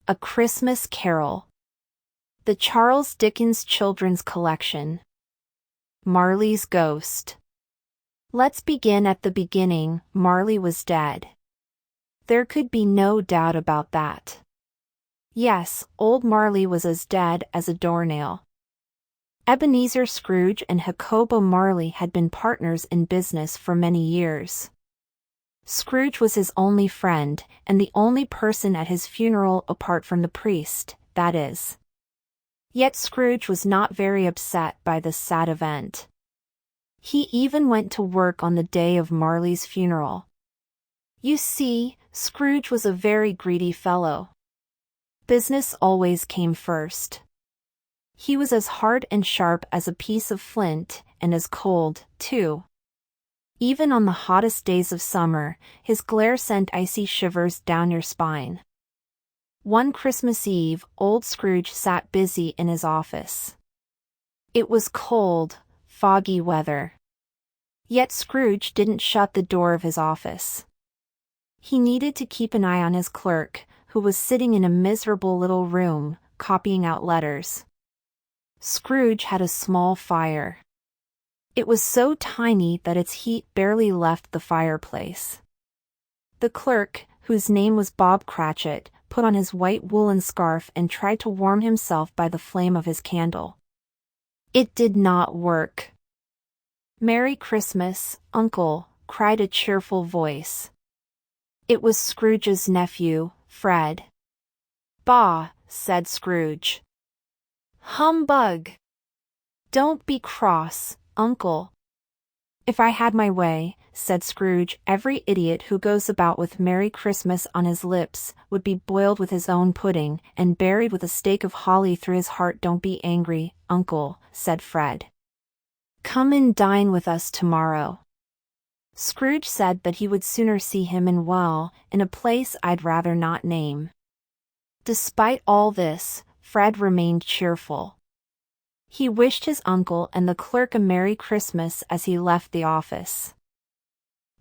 A Christmas Carol. The Charles Dickens Children's Collection. Marley's Ghost. Let's begin at the beginning. Marley was dead. There could be no doubt about that. Yes, old Marley was as dead as a doornail. Ebenezer Scrooge and Jacobo Marley had been partners in business for many years. Scrooge was his only friend, and the only person at his funeral apart from the priest, that is. Yet Scrooge was not very upset by this sad event. He even went to work on the day of Marley's funeral. You see, Scrooge was a very greedy fellow. Business always came first. He was as hard and sharp as a piece of flint, and as cold, too. Even on the hottest days of summer, his glare sent icy shivers down your spine. One Christmas Eve, old Scrooge sat busy in his office. It was cold, foggy weather. Yet Scrooge didn't shut the door of his office. He needed to keep an eye on his clerk, who was sitting in a miserable little room, copying out letters. Scrooge had a small fire. It was so tiny that its heat barely left the fireplace. The clerk, whose name was Bob Cratchit, put on his white woolen scarf and tried to warm himself by the flame of his candle. It did not work. "Merry Christmas, Uncle," cried a cheerful voice. It was Scrooge's nephew, Fred. "Bah," said Scrooge. "Humbug! Don't be cross, Uncle." "If I had my way," said Scrooge, "every idiot who goes about with Merry Christmas on his lips would be boiled with his own pudding and buried with a stake of holly through his heart." "Don't be angry, Uncle," said Fred. "Come and dine with us tomorrow." Scrooge said that he would sooner see him in a place I'd rather not name. Despite all this, Fred remained cheerful. He wished his uncle and the clerk a Merry Christmas as he left the office.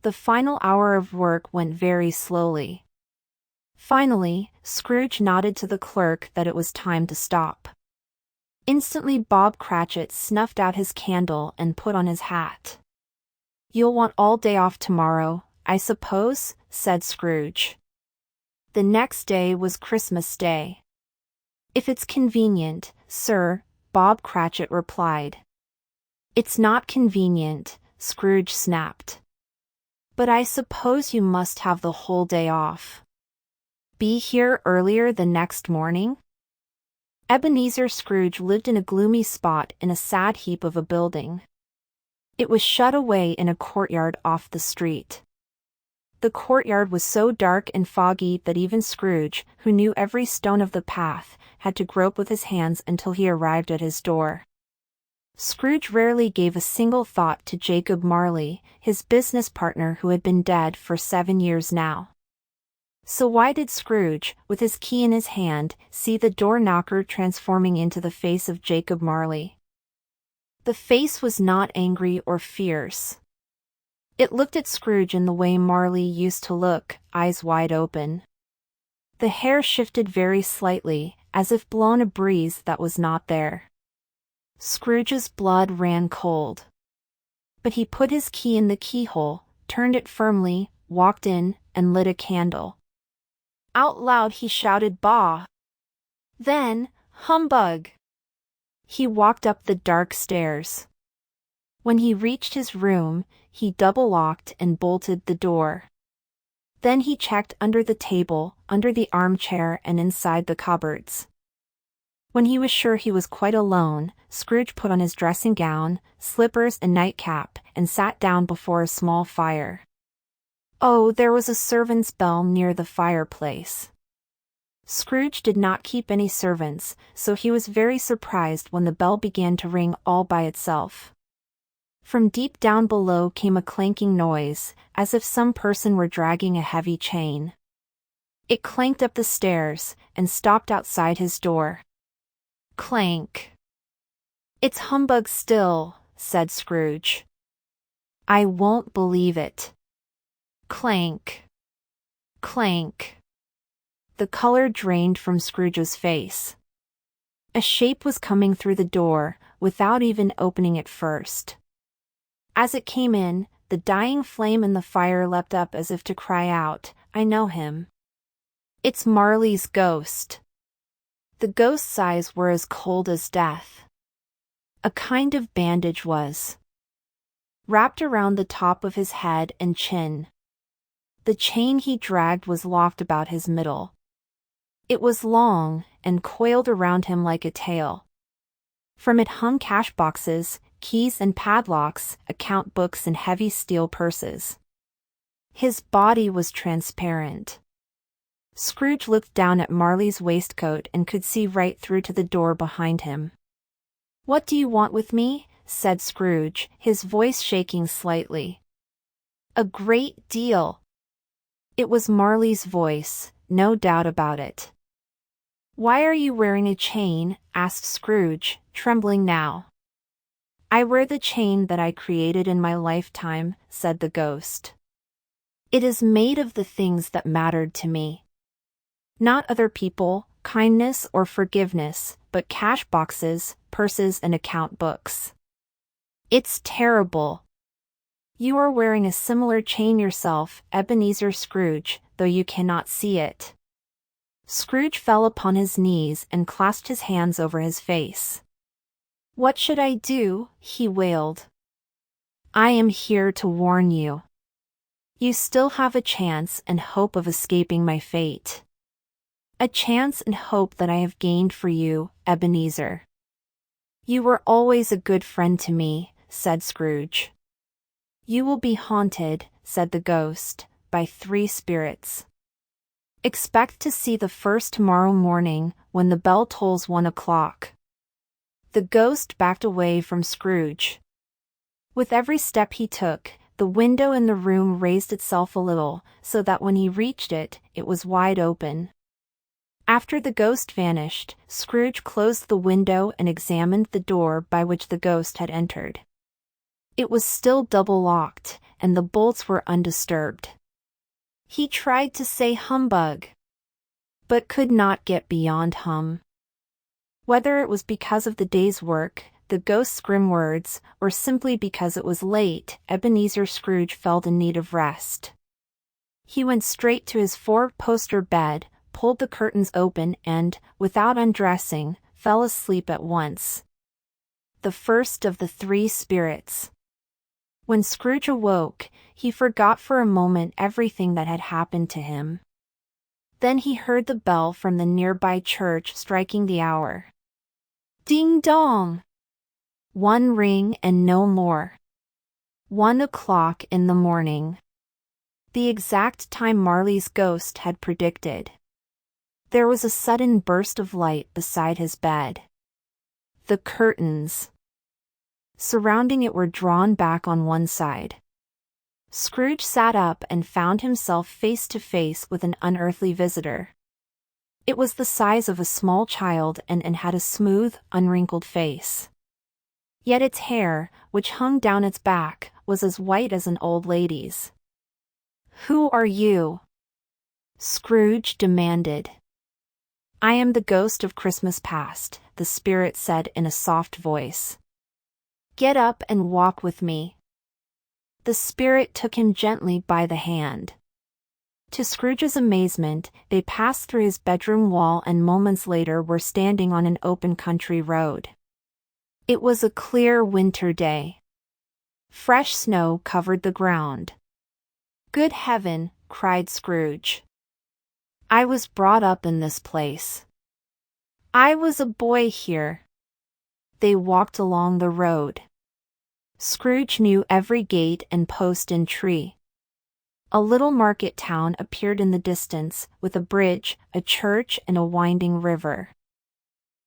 The final hour of work went very slowly. Finally, Scrooge nodded to the clerk that it was time to stop. Instantly Bob Cratchit snuffed out his candle and put on his hat. "You'll want all day off tomorrow, I suppose?" said Scrooge. The next day was Christmas Day. "If it's convenient, sir," Bob Cratchit replied. "It's not convenient," Scrooge snapped. "But I suppose you must have the whole day off. Be here earlier the next morning?" Ebenezer Scrooge lived in a gloomy spot in a sad heap of a building. It was shut away in a courtyard off the street. The courtyard was so dark and foggy that even Scrooge, who knew every stone of the path, had to grope with his hands until he arrived at his door. Scrooge rarely gave a single thought to Jacob Marley, his business partner who had been dead for 7 years now. So why did Scrooge, with his key in his hand, see the door knocker transforming into the face of Jacob Marley? The face was not angry or fierce. It looked at Scrooge in the way Marley used to look, eyes wide open. The hair shifted very slightly, as if blown a breeze that was not there. Scrooge's blood ran cold. But he put his key in the keyhole, turned it firmly, walked in, and lit a candle. Out loud he shouted "Bah!" Then, "Humbug!" He walked up the dark stairs. When he reached his room, he double-locked and bolted the door. Then he checked under the table, under the armchair and inside the cupboards. When he was sure he was quite alone, Scrooge put on his dressing gown, slippers and nightcap, and sat down before a small fire. Oh, there was a servant's bell near the fireplace. Scrooge did not keep any servants, so he was very surprised when the bell began to ring all by itself. From deep down below came a clanking noise, as if some person were dragging a heavy chain. It clanked up the stairs, and stopped outside his door. Clank. "It's humbug still," said Scrooge. "I won't believe it." Clank. Clank. The color drained from Scrooge's face. A shape was coming through the door, without even opening it first. As it came in, the dying flame in the fire leapt up as if to cry out, "I know him. It's Marley's ghost." The ghost's eyes were as cold as death. A kind of bandage was wrapped around the top of his head and chin. The chain he dragged was locked about his middle. It was long, and coiled around him like a tail. From it hung cash boxes, keys and padlocks, account books and heavy steel purses. His body was transparent. Scrooge looked down at Marley's waistcoat and could see right through to the door behind him. "What do you want with me?" said Scrooge, his voice shaking slightly. "A great deal." It was Marley's voice, no doubt about it. "Why are you wearing a chain?" asked Scrooge, trembling now. "I wear the chain that I created in my lifetime," said the ghost. "It is made of the things that mattered to me. Not other people, kindness or forgiveness, but cash boxes, purses and account books. It's terrible. You are wearing a similar chain yourself, Ebenezer Scrooge, though you cannot see it." Scrooge fell upon his knees and clasped his hands over his face. "What should I do?" he wailed. "I am here to warn you. You still have a chance and hope of escaping my fate. A chance and hope that I have gained for you, Ebenezer." "You were always a good friend to me," said Scrooge. "You will be haunted," said the ghost, "by 3 spirits. Expect to see the first tomorrow morning, when the bell tolls 1 o'clock. The ghost backed away from Scrooge. With every step he took, the window in the room raised itself a little, so that when he reached it, it was wide open. After the ghost vanished, Scrooge closed the window and examined the door by which the ghost had entered. It was still double-locked, and the bolts were undisturbed. He tried to say humbug, but could not get beyond hum. Whether it was because of the day's work, the ghost's grim words, or simply because it was late, Ebenezer Scrooge felt in need of rest. He went straight to his 4-poster bed, pulled the curtains open and, without undressing, fell asleep at once. The first of the 3 spirits. When Scrooge awoke, he forgot for a moment everything that had happened to him. Then he heard the bell from the nearby church striking the hour. Ding dong! 1 ring and no more. 1 o'clock in the morning. The exact time Marley's ghost had predicted. There was a sudden burst of light beside his bed. The curtains surrounding it were drawn back on one side. Scrooge sat up and found himself face to face with an unearthly visitor. It was the size of a small child and had a smooth, unwrinkled face. Yet its hair, which hung down its back, was as white as an old lady's. "Who are you?" Scrooge demanded. "I am the ghost of Christmas past," the spirit said in a soft voice. "Get up and walk with me." The spirit took him gently by the hand. To Scrooge's amazement, they passed through his bedroom wall and moments later were standing on an open country road. It was a clear winter day. Fresh snow covered the ground. "Good heaven!" cried Scrooge. "I was brought up in this place. I was a boy here." They walked along the road. Scrooge knew every gate and post and tree. A little market town appeared in the distance, with a bridge, a church and a winding river.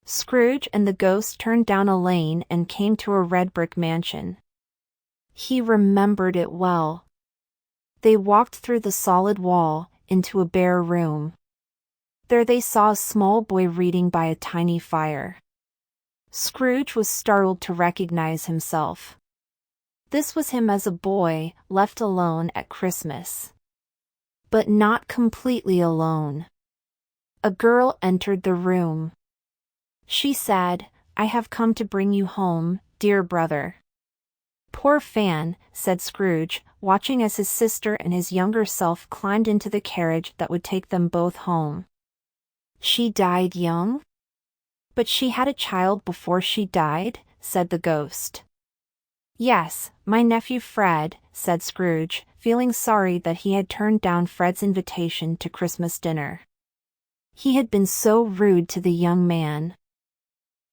Scrooge and the ghost turned down a lane and came to a red brick mansion. He remembered it well. They walked through the solid wall, into a bare room. There they saw a small boy reading by a tiny fire. Scrooge was startled to recognize himself. This was him as a boy, left alone at Christmas. But not completely alone. A girl entered the room. She said, "I have come to bring you home, dear brother." "Poor Fan," said Scrooge, watching as his sister and his younger self climbed into the carriage that would take them both home. "She died young?" "But she had a child before she died," said the ghost. "Yes, my nephew Fred," said Scrooge, feeling sorry that he had turned down Fred's invitation to Christmas dinner. He had been so rude to the young man.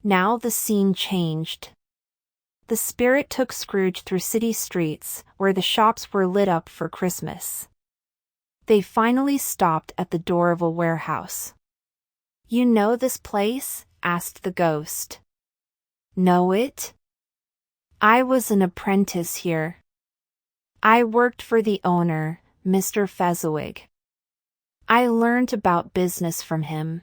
Now the scene changed. The spirit took Scrooge through city streets, where the shops were lit up for Christmas. They finally stopped at the door of a warehouse. "You know this place?" asked the ghost. "Know it? I was an apprentice here. I worked for the owner, Mr. Fezziwig. I learned about business from him."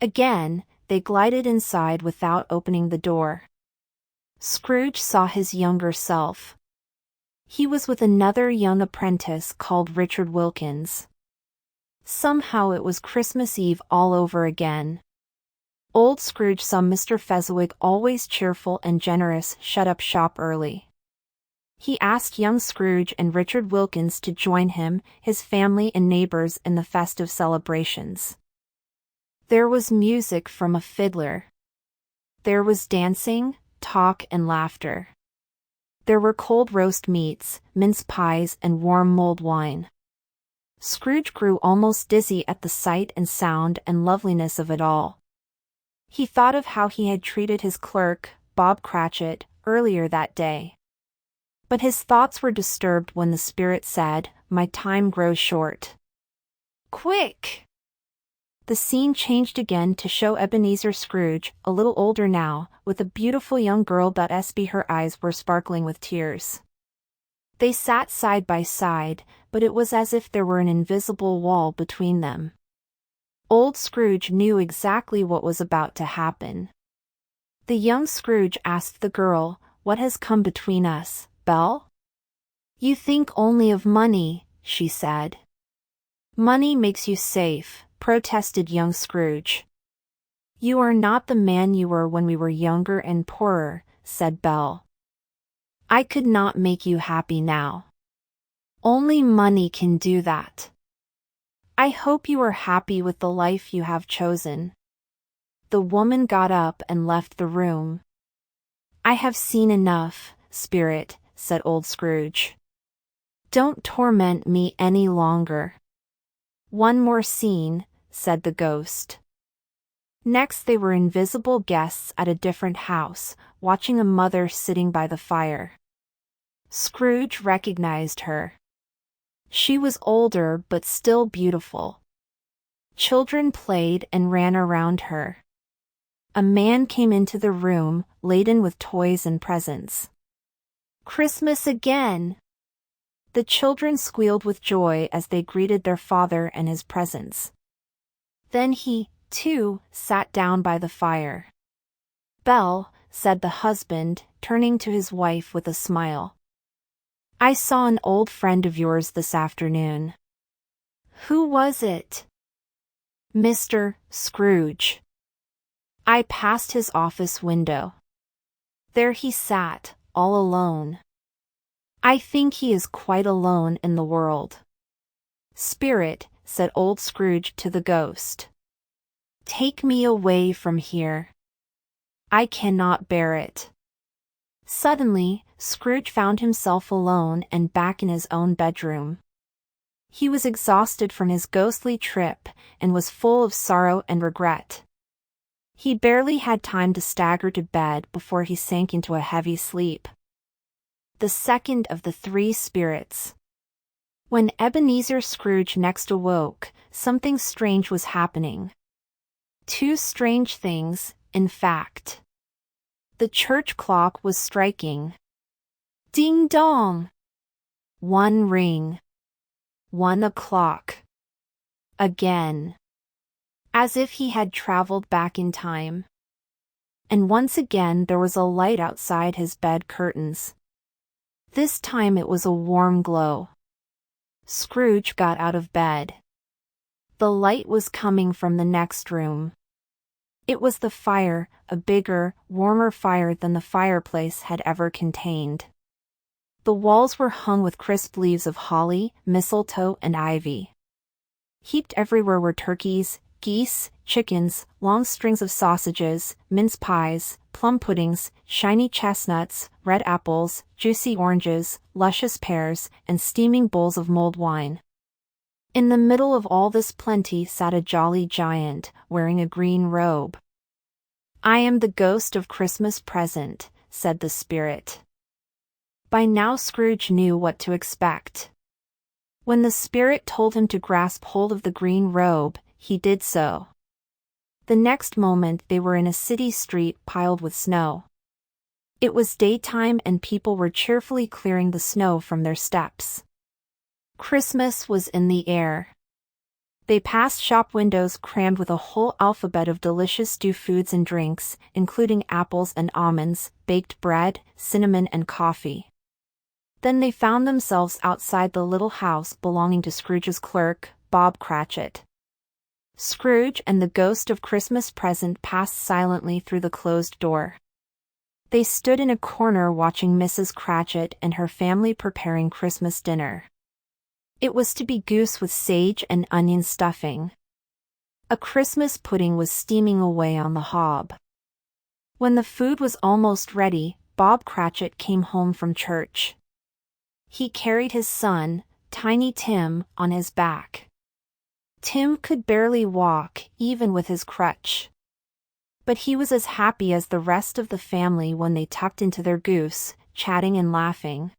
Again, they glided inside without opening the door. Scrooge saw his younger self. He was with another young apprentice called Richard Wilkins. Somehow it was Christmas Eve all over again. Old Scrooge saw Mr. Fezziwig, always cheerful and generous, shut up shop early. He asked young Scrooge and Richard Wilkins to join him, his family and neighbors in the festive celebrations. There was music from a fiddler. There was dancing, talk and laughter. There were cold roast meats, mince pies and warm mulled wine. Scrooge grew almost dizzy at the sight and sound and loveliness of it all. He thought of how he had treated his clerk, Bob Cratchit, earlier that day. But his thoughts were disturbed when the spirit said, "My time grows short. Quick!" The scene changed again to show Ebenezer Scrooge, a little older now, with a beautiful young girl that her eyes were sparkling with tears. They sat side by side, but it was as if there were an invisible wall between them. Old Scrooge knew exactly what was about to happen. The young Scrooge asked the girl, "What has come between us, Belle?" "You think only of money," she said. "Money makes you safe," protested young Scrooge. "You are not the man you were when we were younger and poorer," said Belle. "I could not make you happy now. Only money can do that. I hope you are happy with the life you have chosen." The woman got up and left the room. "I have seen enough, spirit," said old Scrooge. "Don't torment me any longer." "One more scene," said the ghost. Next they were invisible guests at a different house, watching a mother sitting by the fire. Scrooge recognized her. She was older but still beautiful. Children played and ran around her. A man came into the room, laden with toys and presents. "Christmas again!" The children squealed with joy as they greeted their father and his presents. Then he, too, sat down by the fire. "Belle," said the husband, turning to his wife with a smile, "I saw an old friend of yours this afternoon." "Who was it?" "Mr. Scrooge. I passed his office window. There he sat, all alone. I think he is quite alone in the world." "Spirit," said old Scrooge to the ghost, "take me away from here. I cannot bear it." Suddenly, Scrooge found himself alone and back in his own bedroom. He was exhausted from his ghostly trip and was full of sorrow and regret. He barely had time to stagger to bed before he sank into a heavy sleep. The second of the three spirits. When Ebenezer Scrooge next awoke, something strange was happening. Two strange things, in fact. The church clock was striking. Ding dong! One ring. 1 o'clock. Again. As if he had traveled back in time. And once again there was a light outside his bed curtains. This time it was a warm glow. Scrooge got out of bed. The light was coming from the next room. It was the fire, a bigger, warmer fire than the fireplace had ever contained. The walls were hung with crisp leaves of holly, mistletoe, and ivy. Heaped everywhere were turkeys, geese, chickens, long strings of sausages, mince pies, plum puddings, shiny chestnuts, red apples, juicy oranges, luscious pears, and steaming bowls of mulled wine. In the middle of all this plenty sat a jolly giant, wearing a green robe. "I am the ghost of Christmas present," said the spirit. By now Scrooge knew what to expect. When the spirit told him to grasp hold of the green robe, he did so. The next moment they were in a city street piled with snow. It was daytime and people were cheerfully clearing the snow from their steps. Christmas was in the air. They passed shop windows crammed with a whole alphabet of delicious stew foods and drinks, including apples and almonds, baked bread, cinnamon and coffee. Then they found themselves outside the little house belonging to Scrooge's clerk, Bob Cratchit. Scrooge and the ghost of Christmas present passed silently through the closed door. They stood in a corner watching Mrs. Cratchit and her family preparing Christmas dinner. It was to be goose with sage and onion stuffing. A Christmas pudding was steaming away on the hob. When the food was almost ready, Bob Cratchit came home from church. He carried his son, Tiny Tim, on his back. Tim could barely walk, even with his crutch. But he was as happy as the rest of the family when they tucked into their goose, chatting and laughing.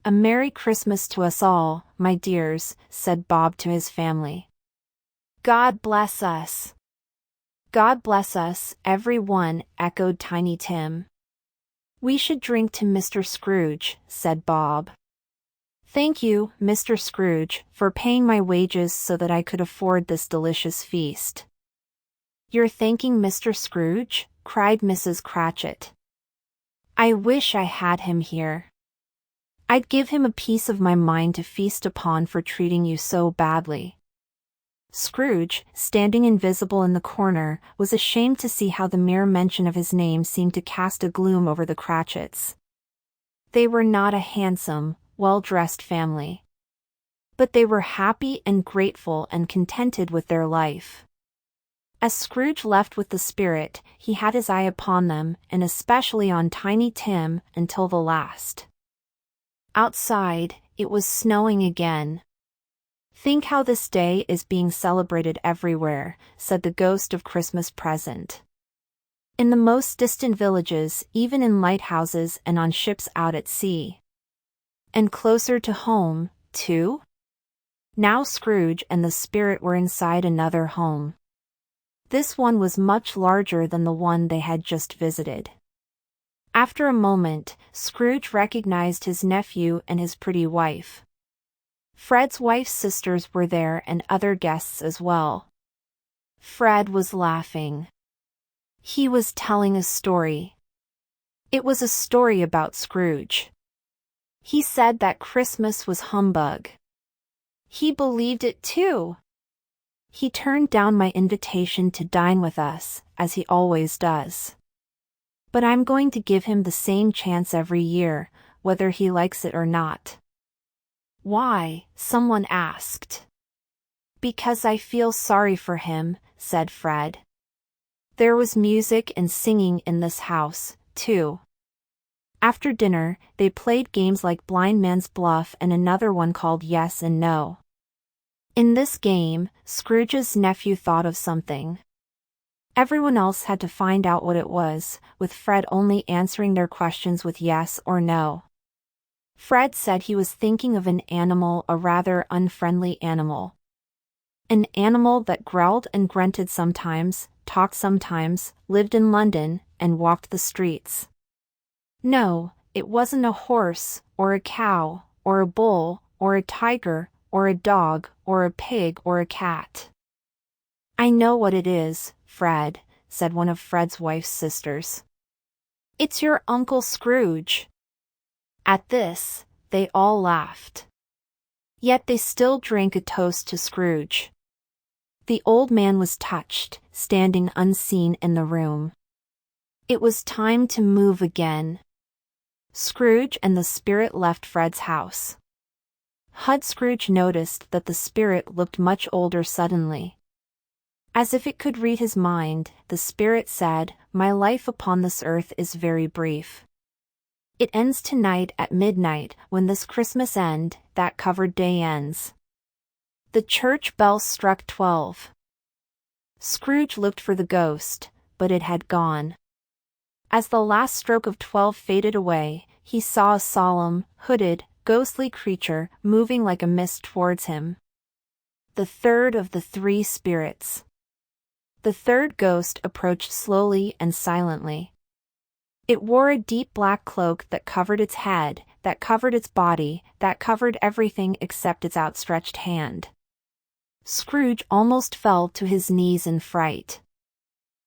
"A Merry Christmas to us all, my dears," said Bob to his family. "God bless us." "God bless us, every one," echoed Tiny Tim. "We should drink to Mr. Scrooge," said Bob. "Thank you, Mr. Scrooge, for paying my wages so that I could afford this delicious feast." "You're thanking Mr. Scrooge?" cried Mrs. Cratchit. "I wish I had him here. I'd give him a piece of my mind to feast upon for treating you so badly." Scrooge, standing invisible in the corner, was ashamed to see how the mere mention of his name seemed to cast a gloom over the Cratchits. They were not a handsome, well-dressed family. But they were happy and grateful and contented with their life. As Scrooge left with the spirit, he had his eye upon them, and especially on Tiny Tim, until the last. Outside, it was snowing again. "Think how this day is being celebrated everywhere," said the ghost of Christmas present. "In the most distant villages, even in lighthouses and on ships out at sea. And closer to home, too?" Now Scrooge and the spirit were inside another home. This one was much larger than the one they had just visited. After a moment, Scrooge recognized his nephew and his pretty wife. Fred's wife's sisters were there and other guests as well. Fred was laughing. He was telling a story. It was a story about Scrooge. He said that Christmas was humbug. He believed it too. He turned down my invitation to dine with us, as he always does. But I'm going to give him the same chance every year, whether he likes it or not. "Why?" someone asked. "Because I feel sorry for him," said Fred. There was music and singing in this house, too. After dinner, they played games like Blind Man's Bluff and another one called Yes and No. In this game, Scrooge's nephew thought of something. Everyone else had to find out what it was, with Fred only answering their questions with yes or no. Fred said he was thinking of an animal, a rather unfriendly animal. An animal that growled and grunted sometimes, talked sometimes, lived in London, and walked the streets. No, it wasn't a horse, or a cow, or a bull, or a tiger, or a dog, or a pig, or a cat. "I know what it is, Fred," said one of Fred's wife's sisters. "It's your Uncle Scrooge." At this, they all laughed. Yet they still drank a toast to Scrooge. The old man was touched, standing unseen in the room. It was time to move again. Scrooge and the spirit left Fred's house. Scrooge noticed that the spirit looked much older suddenly. As if it could read his mind, the spirit said, "My life upon this earth is very brief. It ends tonight at midnight, when this Christmas end, that covered day ends." The church bell struck 12. Scrooge looked for the ghost, but it had gone. As the last stroke of 12 faded away, he saw a solemn, hooded, ghostly creature moving like a mist towards him. The third of the three spirits. The third ghost approached slowly and silently. It wore a deep black cloak that covered its head, that covered its body, that covered everything except its outstretched hand. Scrooge almost fell to his knees in fright.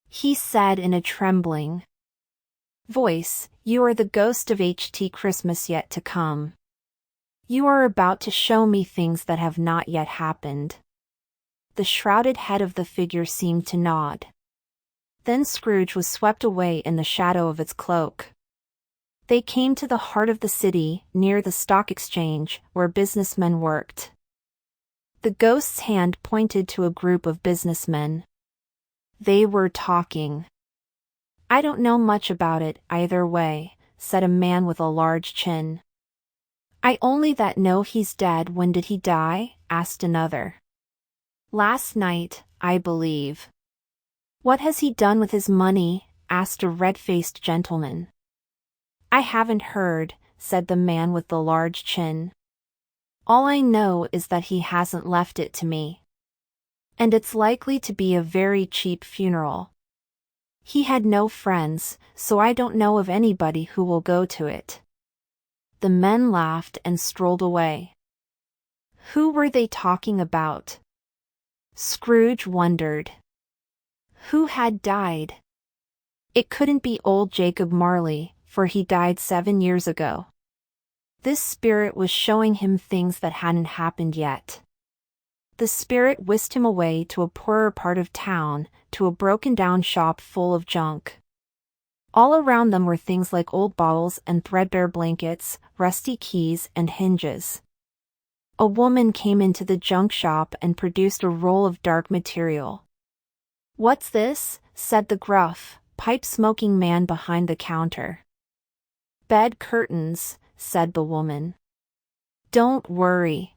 He said in a trembling voice, "You are the ghost of H.T. Christmas yet to come. You are about to show me things that have not yet happened." The shrouded head of the figure seemed to nod. Then Scrooge was swept away in the shadow of its cloak. They came to the heart of the city, near the stock exchange, where businessmen worked. The ghost's hand pointed to a group of businessmen. They were talking. "I don't know much about it, either way," said a man with a large chin. "I only that know he's dead." "When did he die?" asked another. "Last night, I believe." "What has he done with his money?" asked a red-faced gentleman. "I haven't heard," said the man with the large chin. "All I know is that he hasn't left it to me. And it's likely to be a very cheap funeral. He had no friends, so I don't know of anybody who will go to it." The men laughed and strolled away. Who were they talking about? Scrooge wondered. Who had died? It couldn't be old Jacob Marley, for he died 7 years ago. This spirit was showing him things that hadn't happened yet. The spirit whisked him away to a poorer part of town, to a broken-down shop full of junk. All around them were things like old bottles and threadbare blankets, rusty keys and hinges. A woman came into the junk shop and produced a roll of dark material. "What's this?" said the gruff, pipe-smoking man behind the counter. "Bed curtains," said the woman. "Don't worry.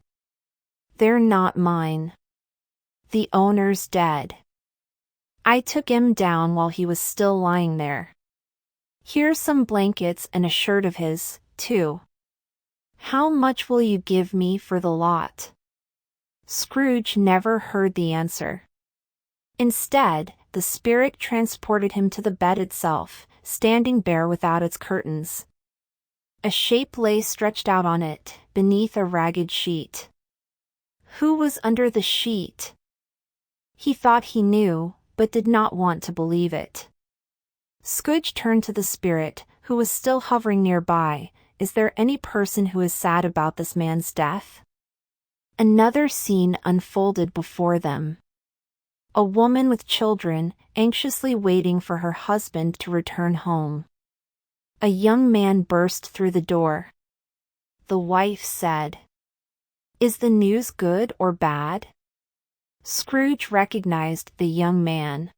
They're not mine. The owner's dead. I took him down while he was still lying there. Here's some blankets and a shirt of his, too. How much will you give me for the lot?" Scrooge never heard the answer. Instead, the spirit transported him to the bed itself, standing bare without its curtains. A shape lay stretched out on it, beneath a ragged sheet. Who was under the sheet? He thought he knew, but did not want to believe it. Scrooge turned to the spirit, who was still hovering nearby. "Is there any person who is sad about this man's death?" Another scene unfolded before them. A woman with children, anxiously waiting for her husband to return home. A young man burst through the door. The wife said, "Is the news good or bad?" Scrooge recognized the young man.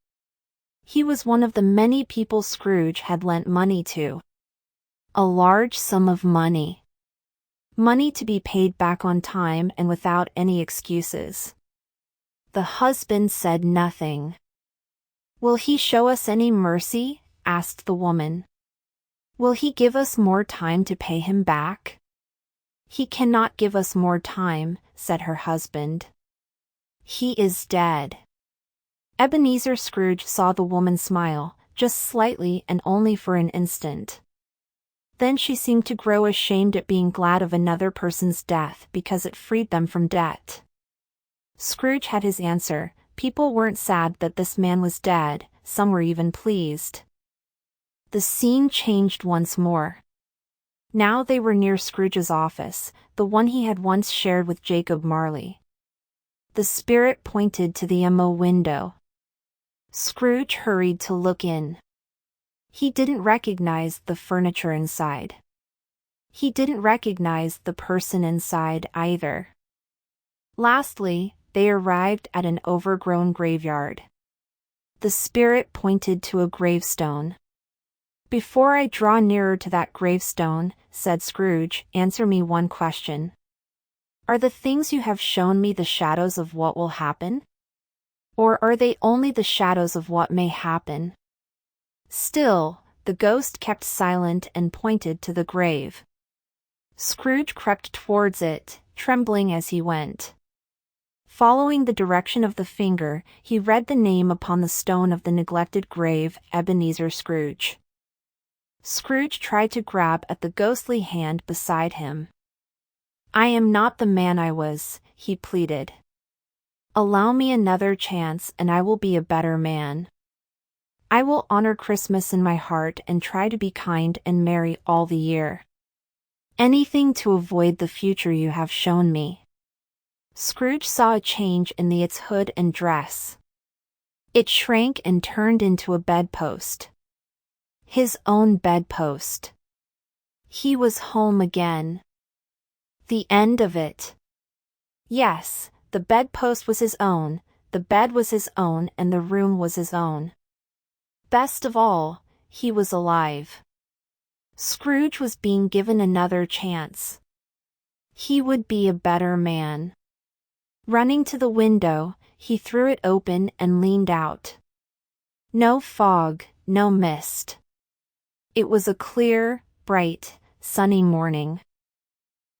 He was one of the many people Scrooge had lent money to. A large sum of money. Money to be paid back on time and without any excuses. The husband said nothing. "Will he show us any mercy?" asked the woman. "Will he give us more time to pay him back?" "He cannot give us more time," said her husband. "He is dead." Ebenezer Scrooge saw the woman smile, just slightly and only for an instant. Then she seemed to grow ashamed at being glad of another person's death because it freed them from debt. Scrooge had his answer. People weren't sad that this man was dead, some were even pleased. The scene changed once more. Now they were near Scrooge's office, the one he had once shared with Jacob Marley. The spirit pointed to the MO window. Scrooge hurried to look in. He didn't recognize the furniture inside. He didn't recognize the person inside either. Lastly, they arrived at an overgrown graveyard. The spirit pointed to a gravestone. "Before I draw nearer to that gravestone," said Scrooge, "answer me one question. Are the things you have shown me the shadows of what will happen? Or are they only the shadows of what may happen?" Still, the ghost kept silent and pointed to the grave. Scrooge crept towards it, trembling as he went. Following the direction of the finger, he read the name upon the stone of the neglected grave, Ebenezer Scrooge. Scrooge tried to grab at the ghostly hand beside him. "I am not the man I was," he pleaded. "Allow me another chance and I will be a better man. I will honor Christmas in my heart and try to be kind and merry all the year. Anything to avoid the future you have shown me." Scrooge saw a change in its hood and dress. It shrank and turned into a bedpost. His own bedpost. He was home again. The end of it. Yes, the bedpost was his own, the bed was his own, and the room was his own. Best of all, he was alive. Scrooge was being given another chance. He would be a better man. Running to the window, he threw it open and leaned out. No fog, no mist. It was a clear, bright, sunny morning.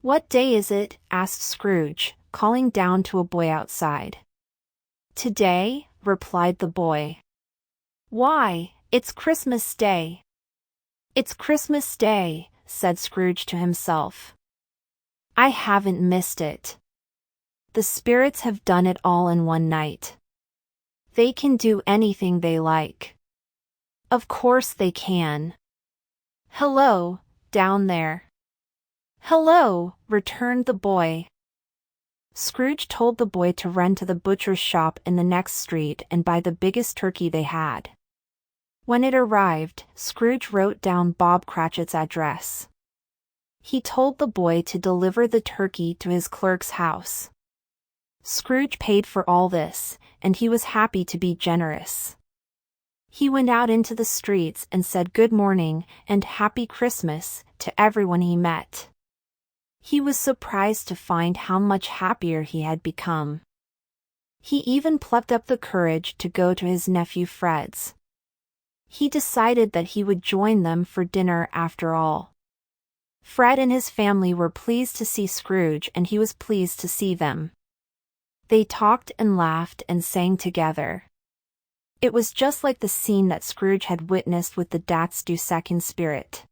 "What day is it?" asked Scrooge, calling down to a boy outside. "Today," replied the boy. "Why, it's Christmas Day." "It's Christmas Day," said Scrooge to himself. "I haven't missed it. The spirits have done it all in one night. They can do anything they like. Of course they can. Hello, down there." "Hello," returned the boy. Scrooge told the boy to run to the butcher's shop in the next street and buy the biggest turkey they had. When it arrived, Scrooge wrote down Bob Cratchit's address. He told the boy to deliver the turkey to his clerk's house. Scrooge paid for all this, and he was happy to be generous. He went out into the streets and said good morning and Happy Christmas to everyone he met. He was surprised to find how much happier he had become. He even plucked up the courage to go to his nephew Fred's. He decided that he would join them for dinner after all. Fred and his family were pleased to see Scrooge and he was pleased to see them. They talked and laughed and sang together. It was just like the scene that Scrooge had witnessed with the Dats du Second Spirit.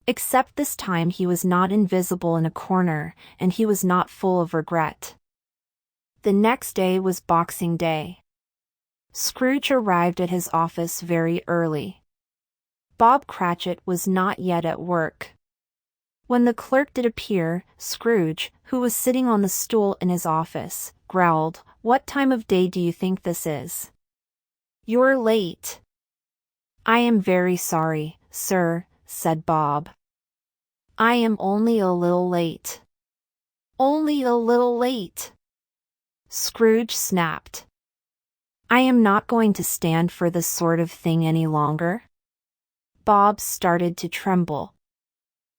Except this time he was not invisible in a corner, and he was not full of regret. The next day was Boxing Day. Scrooge arrived at his office very early. Bob Cratchit was not yet at work. When the clerk did appear, Scrooge, who was sitting on the stool in his office, growled, "What time of day do you think this is? You're late." "I am very sorry, sir," said Bob. "I am only a little late." "Only a little late?" Scrooge snapped. "I am not going to stand for this sort of thing any longer." Bob started to tremble.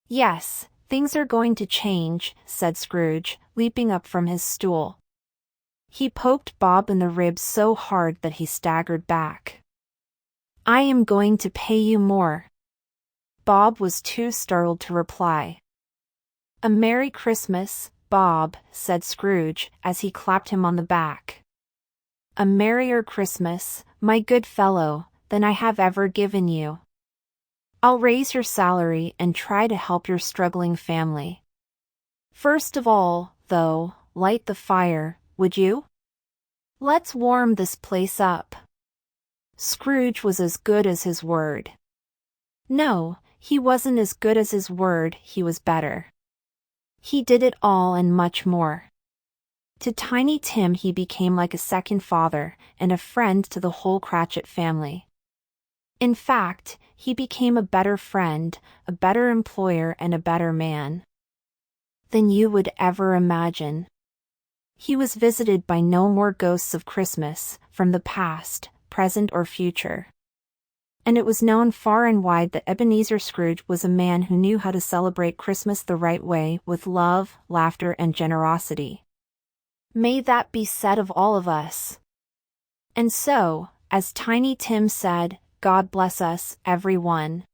"Yes, things are going to change," said Scrooge, leaping up from his stool. He poked Bob in the ribs so hard that he staggered back. "I am going to pay you more." Bob was too startled to reply. "A Merry Christmas, Bob," said Scrooge, as he clapped him on the back. "A merrier Christmas, my good fellow, than I have ever given you. I'll raise your salary and try to help your struggling family. First of all, though, light the fire, would you? Let's warm this place up." Scrooge was as good as his word. No, he wasn't as good as his word, he was better. He did it all and much more. To Tiny Tim he became like a second father and a friend to the whole Cratchit family. In fact, he became a better friend, a better employer and a better man than you would ever imagine. He was visited by no more ghosts of Christmas, from the past, present or future. And it was known far and wide that Ebenezer Scrooge was a man who knew how to celebrate Christmas the right way, with love, laughter and generosity. May that be said of all of us. And so, as Tiny Tim said, God bless us, everyone.